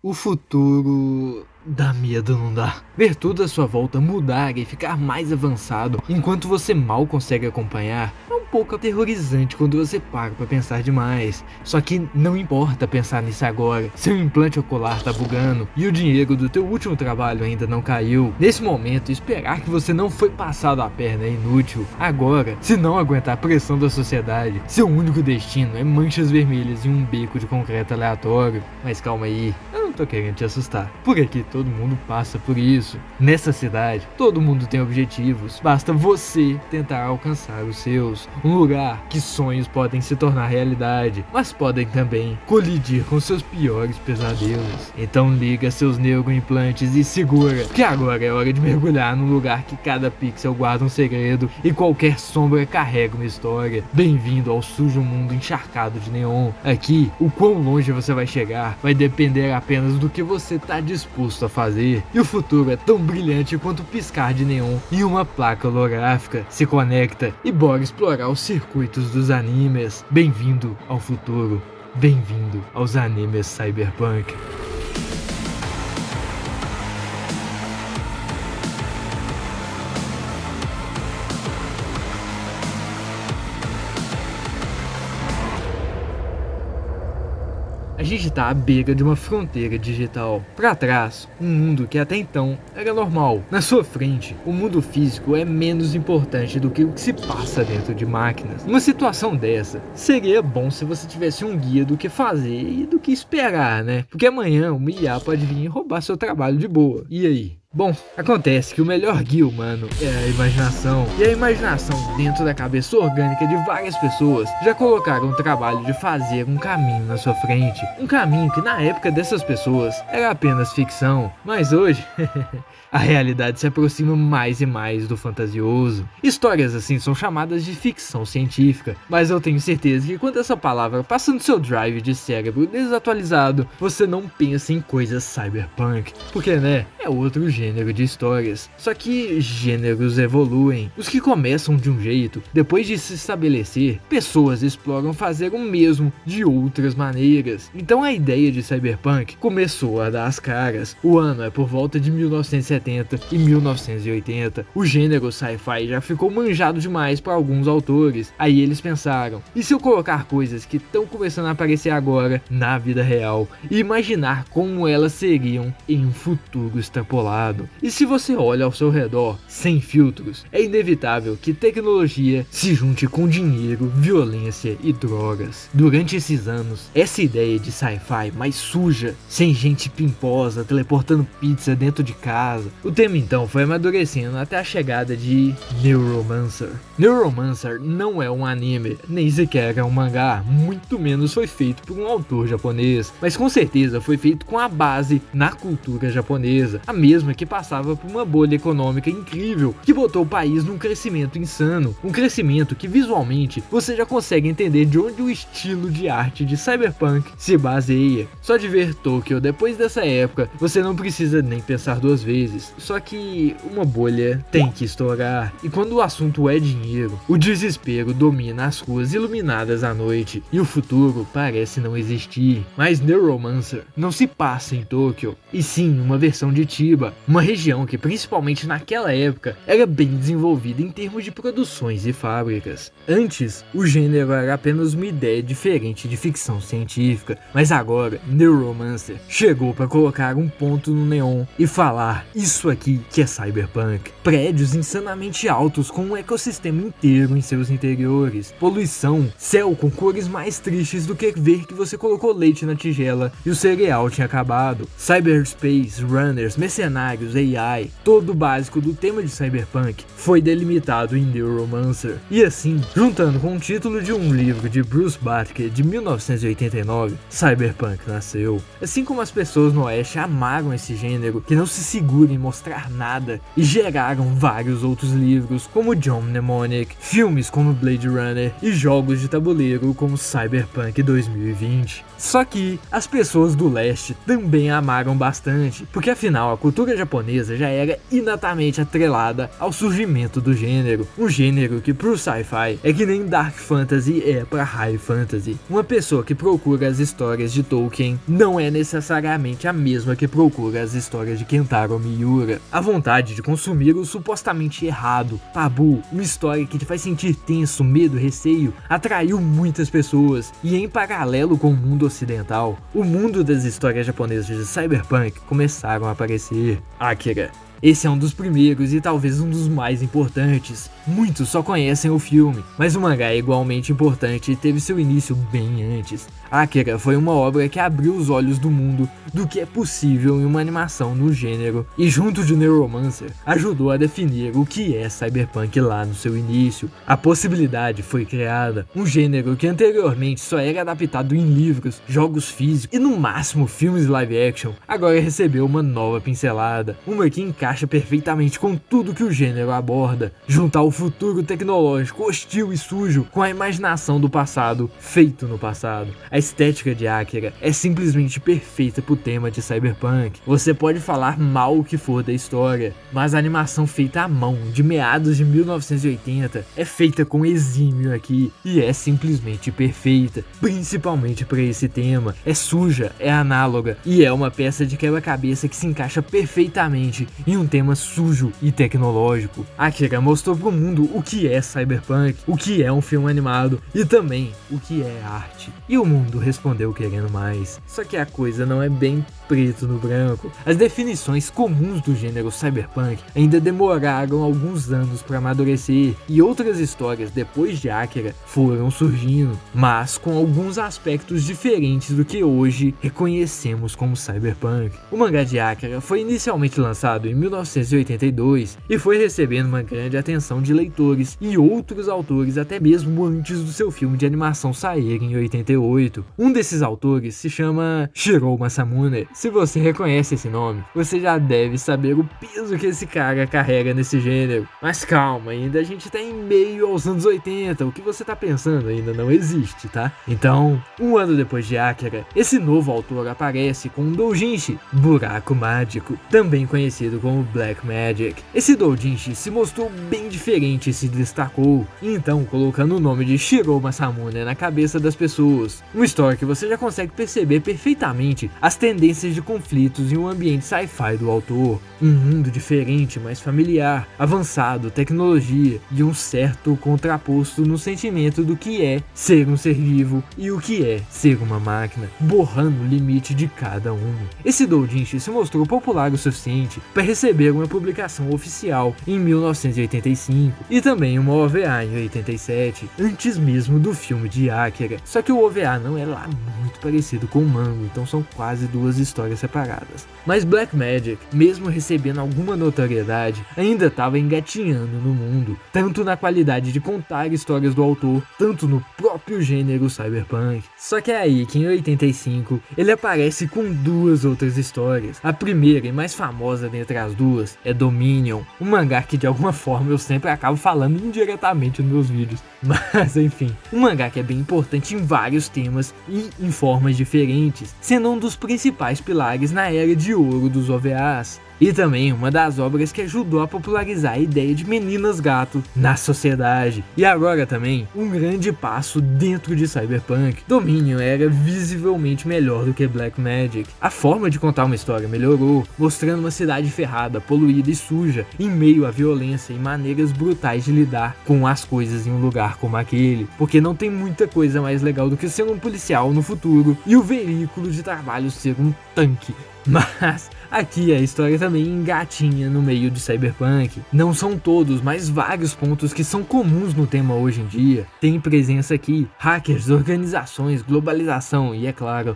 O futuro dá medo, não dá? Ver tudo à sua volta mudar e ficar mais avançado enquanto você mal consegue acompanhar é um pouco aterrorizante quando você para pra pensar demais. Só que não importa pensar nisso agora. Seu implante ocular tá bugando e o dinheiro do teu último trabalho ainda não caiu. Nesse momento, esperar que você não foi passado a perna é inútil. Agora, se não aguentar a pressão da sociedade, seu único destino é manchas vermelhas e um beco de concreto aleatório. Mas calma aí, eu não tô querendo te assustar. Por aqui todo mundo passa por isso. Nessa cidade, todo mundo tem objetivos. Basta você tentar alcançar os seus. Um lugar que sonhos podem se tornar realidade, mas podem também colidir com seus piores pesadelos. Então liga seus neuroimplantes e segura, que agora é hora de mergulhar num lugar que cada pixel guarda um segredo e qualquer sombra carrega uma história. Bem-vindo ao sujo mundo encharcado de neon. Aqui, o quão longe você vai chegar vai depender apenas do que você está disposto a fazer. E o futuro é tão brilhante quanto o piscar de neon em uma placa holográfica. Se conecta e bora explorar os circuitos dos animes. Bem-vindo ao futuro. Bem-vindo aos animes cyberpunk. A gente tá à beira de uma fronteira digital. Pra trás, um mundo que até então era normal. Na sua frente, o mundo físico é menos importante do que o que se passa dentro de máquinas. Numa situação dessa, seria bom se você tivesse um guia do que fazer e do que esperar, né? Porque amanhã uma IA pode vir e roubar seu trabalho de boa. E aí? Bom, acontece que o melhor guia humano é a imaginação. E a imaginação dentro da cabeça orgânica de várias pessoas já colocaram o trabalho de fazer um caminho na sua frente. Um caminho que na época dessas pessoas era apenas ficção. Mas hoje, a realidade se aproxima mais e mais do fantasioso. Histórias assim são chamadas de ficção científica. Mas eu tenho certeza que quando essa palavra passa no seu drive de cérebro desatualizado, você não pensa em coisas cyberpunk. Porque, né, é outro gênero de histórias. Só que gêneros evoluem. Os que começam de um jeito, depois de se estabelecer, pessoas exploram fazer o mesmo de outras maneiras. Então a ideia de cyberpunk começou a dar as caras. O ano é por volta de 1970 e 1980. O gênero sci-fi já ficou manjado demais para alguns autores. Aí eles pensaram, e se eu colocar coisas que estão começando a aparecer agora na vida real e imaginar como elas seriam em um futuro extrapolado? E se você olha ao seu redor, sem filtros, é inevitável que tecnologia se junte com dinheiro, violência e drogas. Durante esses anos, essa ideia de sci-fi mais suja, sem gente pimposa teleportando pizza dentro de casa, o tema então foi amadurecendo até a chegada de Neuromancer. Neuromancer não é um anime, nem sequer é um mangá, muito menos foi feito por um autor japonês, mas com certeza foi feito com a base na cultura japonesa, a mesma que passava por uma bolha econômica incrível que botou o país num crescimento insano, um crescimento que visualmente você já consegue entender de onde o estilo de arte de cyberpunk se baseia. Só de ver Tokyo depois dessa época, você não precisa nem pensar duas vezes. Só que uma bolha tem que estourar, e quando o assunto é dinheiro, o desespero domina as ruas iluminadas à noite e o futuro parece não existir. Mas Neuromancer não se passa em Tóquio, e sim uma versão de Chiba, uma região que principalmente naquela época era bem desenvolvida em termos de produções e fábricas. Antes, o gênero era apenas uma ideia diferente de ficção científica, mas agora Neuromancer chegou para colocar um ponto no neon e falar: isso aqui que é cyberpunk. Prédios insanamente altos com um ecossistema inteiro em seus interiores, poluição, céu com cores mais tristes do que ver que você colocou leite na tigela e o cereal tinha acabado, cyberspace, runners, mercenários, AI, todo o básico do tema de cyberpunk foi delimitado em Neuromancer. E assim, juntando com o título de um livro de Bruce Baker de 1989, Cyberpunk nasceu. Assim como as pessoas no Oeste amaram esse gênero que não se segura em mostrar nada e geraram vários outros livros como John Mnemonic, filmes como Blade Runner e jogos de tabuleiro como Cyberpunk 2020. Só que as pessoas do Leste também amaram bastante, porque afinal a cultura japonesa já era inatamente atrelada ao surgimento do gênero, um gênero que pro sci-fi é que nem Dark Fantasy é pra High Fantasy. Uma pessoa que procura as histórias de Tolkien não é necessariamente a mesma que procura as histórias de Kentaro Miura. A vontade de consumir o supostamente errado, tabu, uma história que te faz sentir tenso, medo, receio, atraiu muitas pessoas, e em paralelo com o mundo ocidental, o mundo das histórias japonesas de cyberpunk começaram a aparecer. Akira. Esse é um dos primeiros e talvez um dos mais importantes. Muitos só conhecem o filme, mas o mangá é igualmente importante e teve seu início bem antes. Akira foi uma obra que abriu os olhos do mundo do que é possível em uma animação no gênero, e junto de Neuromancer, ajudou a definir o que é cyberpunk lá no seu início. A possibilidade foi criada, um gênero que anteriormente só era adaptado em livros, jogos físicos e no máximo filmes live action, agora recebeu uma nova pincelada, uma que encaixa perfeitamente com tudo que o gênero aborda, juntar o futuro tecnológico hostil e sujo com a imaginação do passado feito no passado. A estética de Akira é simplesmente perfeita pro tema de cyberpunk. Você pode falar mal o que for da história, mas a animação feita à mão de meados de 1980 é feita com exímio aqui e é simplesmente perfeita, principalmente para esse tema. É suja, é análoga e é uma peça de quebra-cabeça que se encaixa perfeitamente em um tema sujo e tecnológico. Akira mostrou pro mundo o que é cyberpunk, o que é um filme animado e também o que é arte. E o mundo respondeu querendo mais. Só que a coisa não é bem preto no branco. As definições comuns do gênero cyberpunk ainda demoraram alguns anos para amadurecer, e outras histórias depois de Akira foram surgindo, mas com alguns aspectos diferentes do que hoje reconhecemos como cyberpunk. O mangá de Akira foi inicialmente lançado em 1982 e foi recebendo uma grande atenção de leitores e outros autores até mesmo antes do seu filme de animação sair em 88. Um desses autores se chama Shirou Masamune. Se você reconhece esse nome, você já deve saber o peso que esse cara carrega nesse gênero. Mas calma, ainda a gente tá em meio aos anos 80, o que você tá pensando ainda não existe, tá? Então, um ano depois de Akira, esse novo autor aparece com um doujinshi, Buraco Mágico, também conhecido como Black Magic. Esse doujinshi se mostrou bem diferente e se destacou, então colocando o nome de Shirou Masamune na cabeça das pessoas. Uma história que você já consegue perceber perfeitamente as tendências de conflitos em um ambiente sci-fi do autor, um mundo diferente, mais familiar, avançado, tecnologia e um certo contraposto no sentimento do que é ser um ser vivo e o que é ser uma máquina, borrando o limite de cada um. Esse doujinshi se mostrou popular o suficiente para receber uma publicação oficial em 1985 e também uma OVA em 87, antes mesmo do filme de Akira, só que o OVA não é lá muito parecido com o manga, então são quase duas histórias separadas. Mas Black Magic, mesmo recebendo alguma notoriedade, ainda estava engatinhando no mundo, tanto na qualidade de contar histórias do autor, tanto no próprio gênero cyberpunk. Só que é aí que em 85 ele aparece com duas outras histórias. A primeira e mais famosa dentre as duas é Dominion, um mangá que de alguma forma eu sempre acabo falando indiretamente nos meus vídeos, mas enfim, um mangá que é bem importante em vários temas e em formas diferentes, sendo um dos principais pilares na era de ouro dos OVAs. E também uma das obras que ajudou a popularizar a ideia de meninas gato na sociedade. E agora também, um grande passo dentro de cyberpunk. Dominion era visivelmente melhor do que Black Magic. A forma de contar uma história melhorou, mostrando uma cidade ferrada, poluída e suja, em meio à violência e maneiras brutais de lidar com as coisas em um lugar como aquele. Porque não tem muita coisa mais legal do que ser um policial no futuro e o veículo de trabalho ser um tanque. Mas aqui a história também engatinha no meio de cyberpunk. Não são todos, mas vários pontos que são comuns no tema hoje em dia têm presença aqui. Hackers, organizações, globalização e, é claro,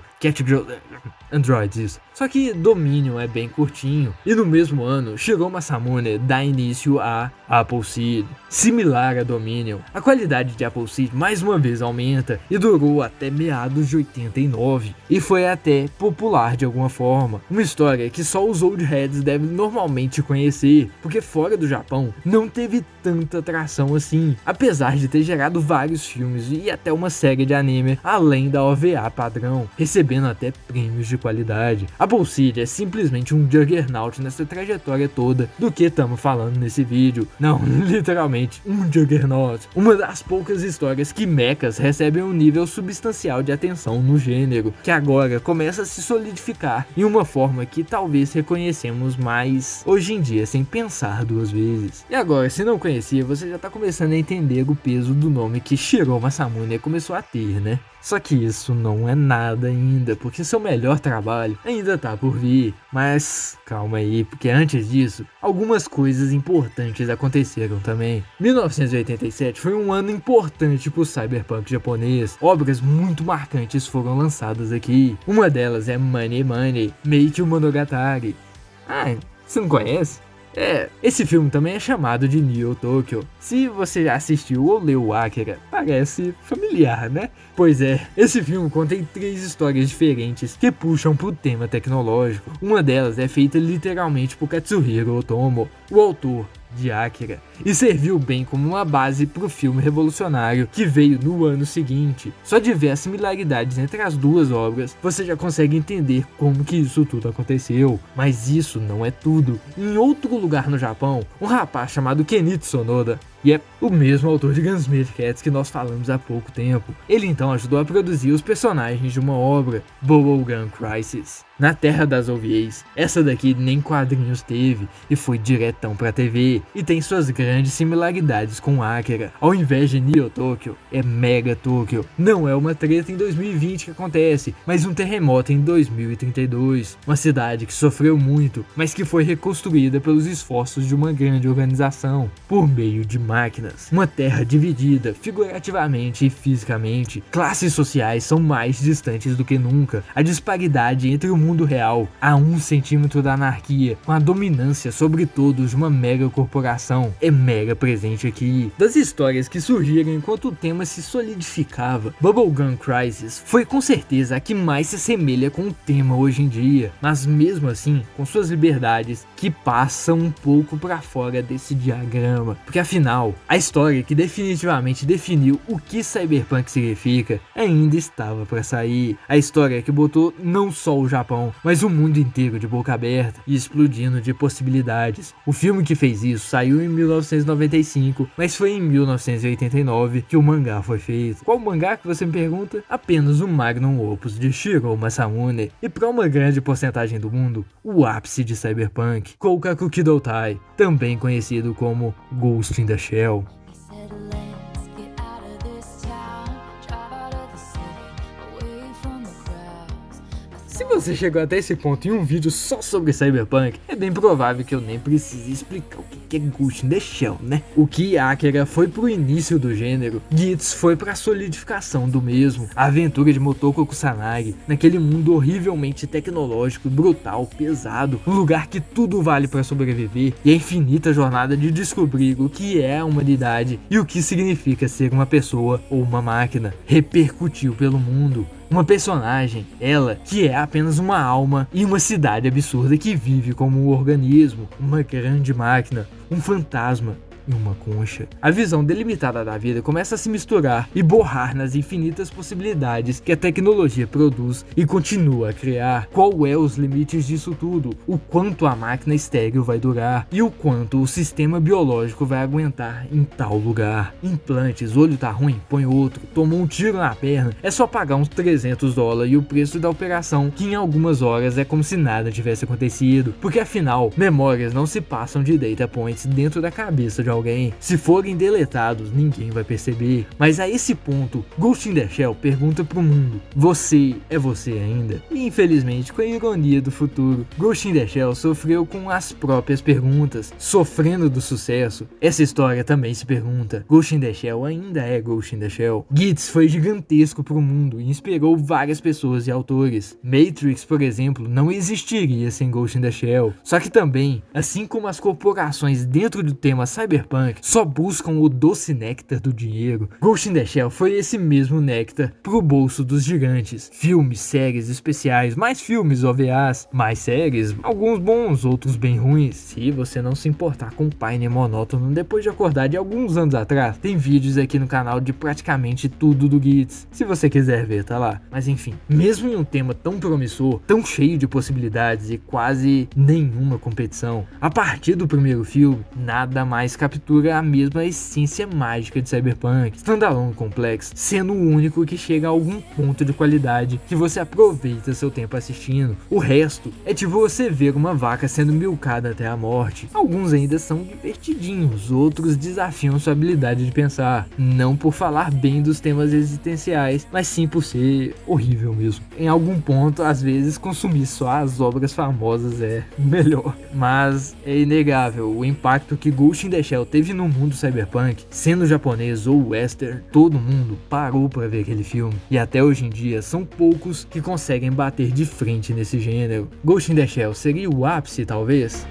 androids, isso. Só que Dominion é bem curtinho, e no mesmo ano, Shirou Masamune dá início a Appleseed. Similar a Dominion, a qualidade de Appleseed mais uma vez aumenta e durou até meados de 89, e foi até popular de alguma forma. Uma história que só os old heads devem normalmente conhecer, porque fora do Japão não teve tanta atração assim, apesar de ter gerado vários filmes e até uma série de anime, além da OVA padrão, recebendo até prêmios de qualidade. A Bull City é simplesmente um juggernaut nessa trajetória toda do que estamos falando nesse vídeo. Não, literalmente, um juggernaut. Uma das poucas histórias que mechas recebem um nível substancial de atenção no gênero, que agora começa a se solidificar em uma forma que talvez reconhecemos mais hoje em dia, sem pensar duas vezes. E agora, se não conhecia, você já tá começando a entender o peso do nome que Shiro Masamune começou a ter, né? Só que isso não é nada ainda, porque seu melhor trabalho ainda tá por vir. Mas calma aí, porque antes disso, algumas coisas importantes aconteceram também. 1987 foi um ano importante pro cyberpunk japonês. Obras muito marcantes foram lançadas aqui. Uma delas é Money Money, Meiichi Monogatari. Ah, você não conhece? Esse filme também é chamado de Neo Tokyo. Se você já assistiu ou leu Akira, parece familiar, né? Pois é, esse filme contém 3 histórias diferentes que puxam pro tema tecnológico. Uma delas é feita literalmente por Katsuhiro Otomo, o autor de Akira, e serviu bem como uma base pro filme revolucionário que veio no ano seguinte. Só de ver as similaridades entre as duas obras, você já consegue entender como que isso tudo aconteceu. Mas isso não é tudo. Em outro lugar no Japão, um rapaz chamado Kenichi Sonoda, e é o mesmo autor de Gunsmith Cats que nós falamos há pouco tempo. Ele então ajudou a produzir os personagens de uma obra, Bubblegum Crisis. Na terra das OVAs, essa daqui nem quadrinhos teve e foi diretão pra TV, e tem suas grandes similaridades com Akira. Ao invés de Neo Tokyo, é Mega Tokyo. Não é uma treta em 2020 que acontece, mas um terremoto em 2032. Uma cidade que sofreu muito, mas que foi reconstruída pelos esforços de uma grande organização, por meio de máquinas. Uma terra dividida, figurativamente e fisicamente. Classes sociais são mais distantes do que nunca. A disparidade entre o mundo real a 1 centímetro da anarquia, com a dominância sobre todos de uma mega corporação, é mega presente aqui. Das histórias que surgiram enquanto o tema se solidificava, Bubblegum Crisis foi com certeza a que mais se assemelha com o tema hoje em dia, mas mesmo assim com suas liberdades que passam um pouco para fora desse diagrama, porque afinal a história que definitivamente definiu o que cyberpunk significa ainda estava para sair. A história que botou não só o Japão, mas o mundo inteiro de boca aberta e explodindo de possibilidades. O filme que fez isso saiu em 1995, mas foi em 1989 que o mangá foi feito. Qual mangá que você me pergunta? Apenas o magnum opus de Shiro Masamune, e para uma grande porcentagem do mundo, o ápice de cyberpunk, Koukaku Kidoutai, também conhecido como Ghost in the Shell. Se você chegou até esse ponto em um vídeo só sobre cyberpunk, é bem provável que eu nem precise explicar o que é Ghost in the Shell, né? O que Akira foi pro início do gênero, Gitz foi pra solidificação do mesmo. A aventura de Motoko Kusanagi, naquele mundo horrivelmente tecnológico, brutal, pesado, um lugar que tudo vale pra sobreviver, e a infinita jornada de descobrir o que é a humanidade e o que significa ser uma pessoa ou uma máquina, repercutiu pelo mundo. Uma personagem, ela, que é apenas uma alma e uma cidade absurda que vive como um organismo, uma grande máquina, um fantasma e uma concha. A visão delimitada da vida começa a se misturar e borrar nas infinitas possibilidades que a tecnologia produz e continua a criar. Qual é os limites disso tudo? O quanto a máquina estéril vai durar e o quanto o sistema biológico vai aguentar em tal lugar. Implantes, olho tá ruim, põe outro, tomou um tiro na perna, é só pagar uns $300 e o preço da operação, que em algumas horas é como se nada tivesse acontecido, porque afinal, memórias não se passam de data points dentro da cabeça de alguém. Se forem deletados, ninguém vai perceber. Mas a esse ponto, Ghost in the Shell pergunta pro mundo: você é você ainda? E infelizmente, com a ironia do futuro, Ghost in the Shell sofreu com as próprias perguntas. Sofrendo do sucesso, essa história também se pergunta: Ghost in the Shell ainda é Ghost in the Shell? Gitz foi gigantesco pro mundo e inspirou várias pessoas e autores. Matrix, por exemplo, não existiria sem Ghost in the Shell. Só que também, assim como as corporações dentro do tema cyberpunk cyberpunk só buscam o doce néctar do dinheiro, Ghost in the Shell foi esse mesmo néctar pro bolso dos gigantes. Filmes, séries especiais, mais filmes OVAs, mais séries, alguns bons, outros bem ruins. Se você não se importar com o painel monótono depois de acordar de alguns anos atrás, tem vídeos aqui no canal de praticamente tudo do Gits, se você quiser ver, tá lá. Mas enfim, mesmo em um tema tão promissor, tão cheio de possibilidades e quase nenhuma competição, a partir do primeiro filme, nada mais captura a mesma essência mágica de Cyberpunk, standalone complexo, sendo o único que chega a algum ponto de qualidade que você aproveita seu tempo assistindo. O resto é tipo você ver uma vaca sendo milcada até a morte. Alguns ainda são divertidinhos, outros desafiam sua habilidade de pensar, não por falar bem dos temas existenciais, mas sim por ser horrível mesmo. Em algum ponto, às vezes, consumir só as obras famosas é melhor, mas é inegável o impacto que Ghost in the Shell teve no mundo cyberpunk. Sendo japonês ou western, todo mundo parou para ver aquele filme, e até hoje em dia são poucos que conseguem bater de frente nesse gênero. Ghost in the Shell seria o ápice, talvez?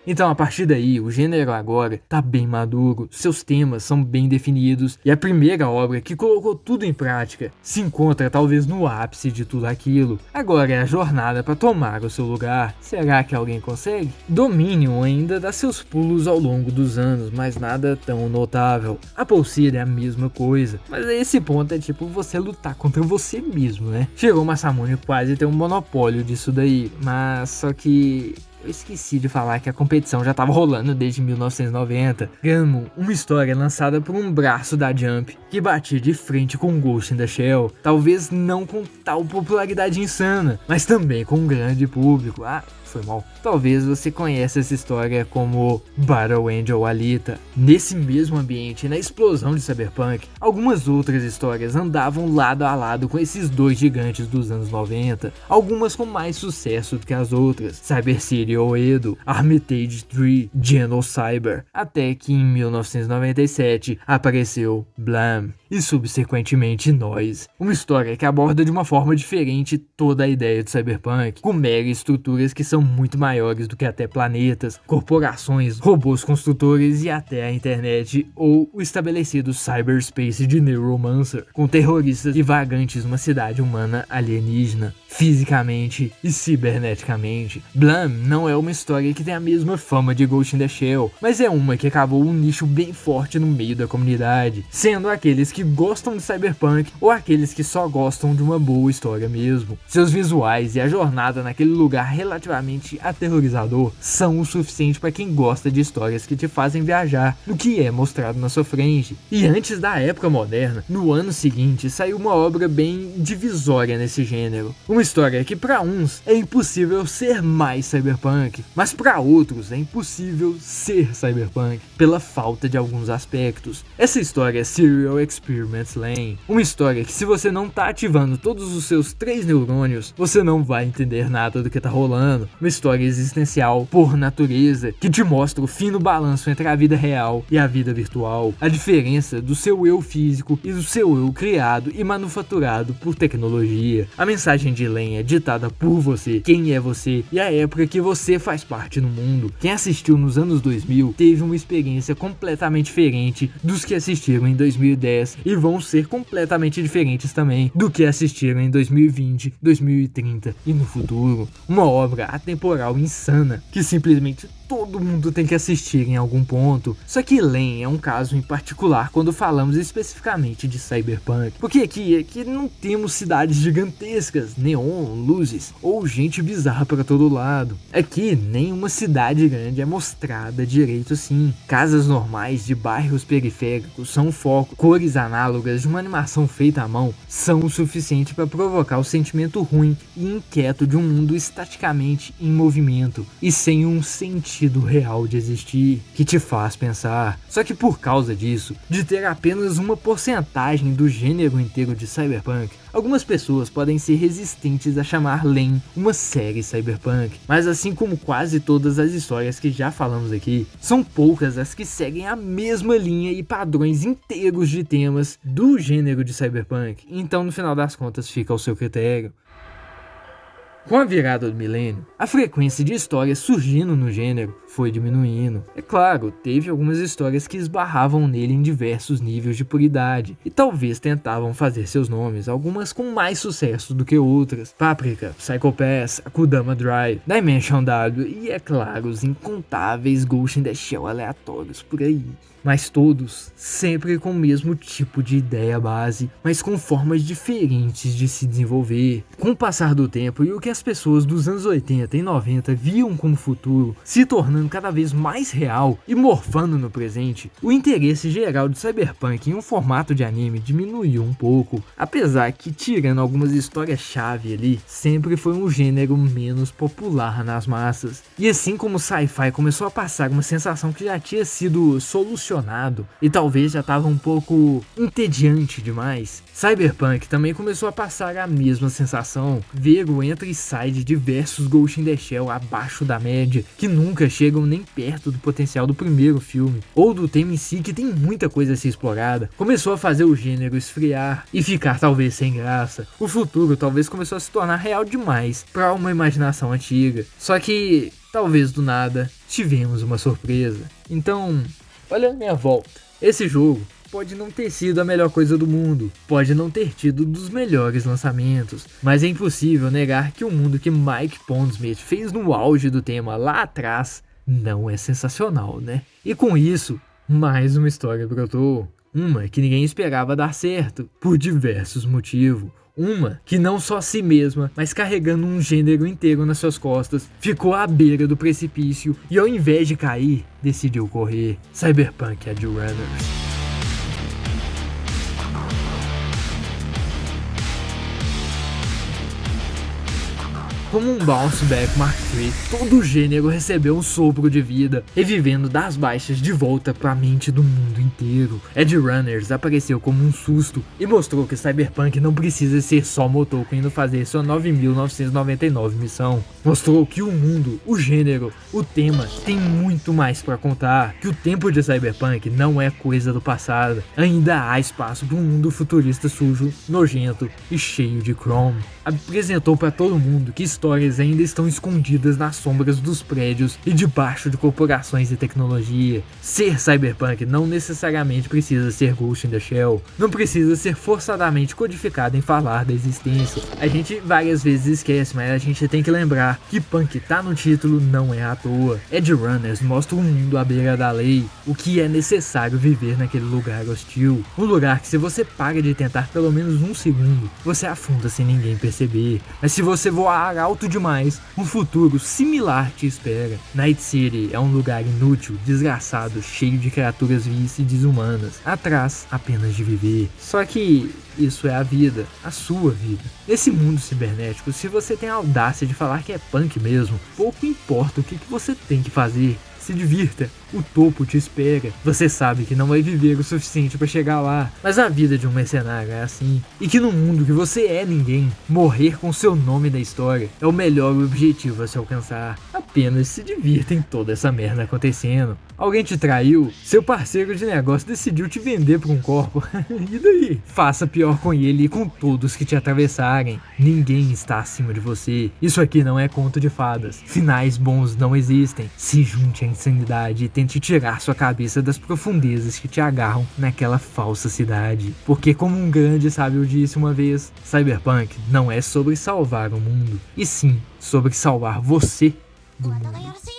Então, a partir daí, o gênero agora tá bem maduro, seus temas são bem definidos, e a primeira obra que colocou tudo em prática se encontra talvez no ápice de tudo aquilo. Agora é a jornada para tomar o seu lugar. Será que alguém consegue? Dominion ainda dá seus pulos ao longo dos anos, mas nada tão notável. A Pulseira é a mesma coisa, mas esse ponto é tipo você lutar contra você mesmo, né? Chegou Masamune quase ter um monopólio disso daí, mas só que eu esqueci de falar que a competição já estava rolando desde 1990. Gamo, uma história lançada por um braço da Jump, que batia de frente com Ghost in the Shell, talvez não com tal popularidade insana, mas também com um grande público. Foi mal. Talvez você conheça essa história como Battle Angel Alita. Nesse mesmo ambiente, na explosão de Cyberpunk, algumas outras histórias andavam lado a lado com esses dois gigantes dos anos 90, algumas com mais sucesso do que as outras, Cyber City Oedo, Armitage 3, Genocyber, até que em 1997 apareceu Blam e subsequentemente Noise, uma história que aborda de uma forma diferente toda a ideia de Cyberpunk, com mega estruturas que são muito maiores do que até planetas, corporações, robôs construtores e até a internet ou o estabelecido cyberspace de Neuromancer, com terroristas e vagantes numa cidade humana alienígena, fisicamente e ciberneticamente. Blam não é uma história que tem a mesma fama de Ghost in the Shell, mas é uma que acabou um nicho bem forte no meio da comunidade, sendo aqueles que gostam de Cyberpunk ou aqueles que só gostam de uma boa história mesmo. Seus visuais e a jornada naquele lugar relativamente aterrorizador são o suficiente para quem gosta de histórias que te fazem viajar no que é mostrado na sua frente. E antes da época moderna, no ano seguinte saiu uma obra bem divisória nesse gênero, uma história que para uns é impossível ser mais cyberpunk, mas para outros é impossível ser cyberpunk pela falta de alguns aspectos. Essa história é Serial Experiments Lain, uma história que se você não tá ativando todos os seus 3 neurônios, você não vai entender nada do que tá rolando. Uma história existencial por natureza, que te mostra o fino balanço entre a vida real e a vida virtual, a diferença do seu eu físico e do seu eu criado e manufaturado por tecnologia. A mensagem de Lain é ditada por você, quem é você e a época que você faz parte no mundo. Quem assistiu nos anos 2000 teve uma experiência completamente diferente dos que assistiram em 2010 e vão ser completamente diferentes também do que assistiram em 2020, 2030 e no futuro. Uma obra atemporal insana que simplesmente todo mundo tem que assistir em algum ponto. Só que Lain é um caso em particular quando falamos especificamente de Cyberpunk, porque aqui não temos cidades gigantescas, neon, luzes ou gente bizarra para todo lado. Aqui nenhuma cidade grande é mostrada direito assim. Casas normais de bairros periféricos são o foco. Cores análogas de uma animação feita à mão são o suficiente para provocar o sentimento ruim e inquieto de um mundo estaticamente em movimento e sem um sentido real de existir que te faz pensar. Só que por causa disso, de ter apenas uma porcentagem do gênero inteiro de Cyberpunk, algumas pessoas podem ser resistentes a chamar Lain uma série Cyberpunk, mas assim como quase todas as histórias que já falamos aqui, são poucas as que seguem a mesma linha e padrões inteiros de temas do gênero de Cyberpunk, então no final das contas fica ao seu critério. Com a virada do milênio, a frequência de histórias surgindo no gênero foi diminuindo. É claro, teve algumas histórias que esbarravam nele em diversos níveis de puridade e talvez tentavam fazer seus nomes, algumas com mais sucesso do que outras. Paprika, Psycho Pass, Akudama Drive, Dimension W e, é claro, os incontáveis Ghost in the Shell aleatórios por aí. Mas todos sempre com o mesmo tipo de ideia base, mas com formas diferentes de se desenvolver. Com o passar do tempo e o que as pessoas dos anos 80 e 90 viam como futuro se tornando cada vez mais real e morfando no presente, o interesse geral de Cyberpunk em um formato de anime diminuiu um pouco, apesar que, tirando algumas histórias-chave ali, sempre foi um gênero menos popular nas massas. E assim como o sci-fi começou a passar uma sensação que já tinha sido solucionada e talvez já estava um pouco entediante demais, Cyberpunk também começou a passar a mesma sensação, ver o entra e sai de diversos Ghost in the Shell abaixo da média, que nunca chegam nem perto do potencial do primeiro filme, ou do tema em si, que tem muita coisa a ser explorada, começou a fazer o gênero esfriar e ficar talvez sem graça. O futuro talvez começou a se tornar real demais para uma imaginação antiga, só que talvez do nada tivemos uma surpresa. Então, olha a minha volta, esse jogo pode não ter sido a melhor coisa do mundo, pode não ter tido dos melhores lançamentos, mas é impossível negar que o mundo que Mike Pondsmith fez no auge do tema lá atrás não é sensacional, né? E com isso, mais uma história brotou, uma que ninguém esperava dar certo, por diversos motivos. Uma que não só a si mesma, mas carregando um gênero inteiro nas suas costas, ficou à beira do precipício e, ao invés de cair, decidiu correr. Cyberpunk Edge Runners. Como um Bounce Back Mark III, todo o gênero recebeu um sopro de vida, revivendo das baixas de volta para a mente do mundo inteiro. Edge Runners apareceu como um susto e mostrou que Cyberpunk não precisa ser só Motoko indo fazer sua 9.999 missão. Mostrou que o mundo, o gênero, o tema tem muito mais para contar, que o tempo de Cyberpunk não é coisa do passado. Ainda há espaço para um mundo futurista sujo, nojento e cheio de Chrome. Apresentou para todo mundo que histórias ainda estão escondidas nas sombras dos prédios e debaixo de corporações e tecnologia. Ser Cyberpunk não necessariamente precisa ser Ghost in the Shell, não precisa ser forçadamente codificado em falar da existência. A gente várias vezes esquece, mas a gente tem que lembrar que punk tá no título não é à toa. Edge Runners mostra um mundo à beira da lei, o que é necessário viver naquele lugar hostil. Um lugar que, se você para de tentar pelo menos um segundo, você afunda sem ninguém perceber. Mas se você voar alto demais, um futuro similar te espera. Night City é um lugar inútil, desgraçado, cheio de criaturas vis e desumanas, atrás apenas de viver. Só que isso é a vida, a sua vida. Nesse mundo cibernético, se você tem a audácia de falar que é punk mesmo, pouco importa o que você tem que fazer. Se divirta, o topo te espera. Você sabe que não vai viver o suficiente para chegar lá, mas a vida de um mercenário é assim. E que no mundo que você é ninguém, morrer com seu nome na história é o melhor objetivo a se alcançar. Apenas se divirta em toda essa merda acontecendo. Alguém te traiu? Seu parceiro de negócio decidiu te vender para um corpo. E daí? Faça pior com ele e com todos que te atravessarem. Ninguém está acima de você. Isso aqui não é conto de fadas. Finais bons não existem. Se junte à insanidade e tente tirar sua cabeça das profundezas que te agarram naquela falsa cidade. Porque, como um grande sábio disse uma vez, Cyberpunk não é sobre salvar o mundo, e sim sobre salvar você do mundo.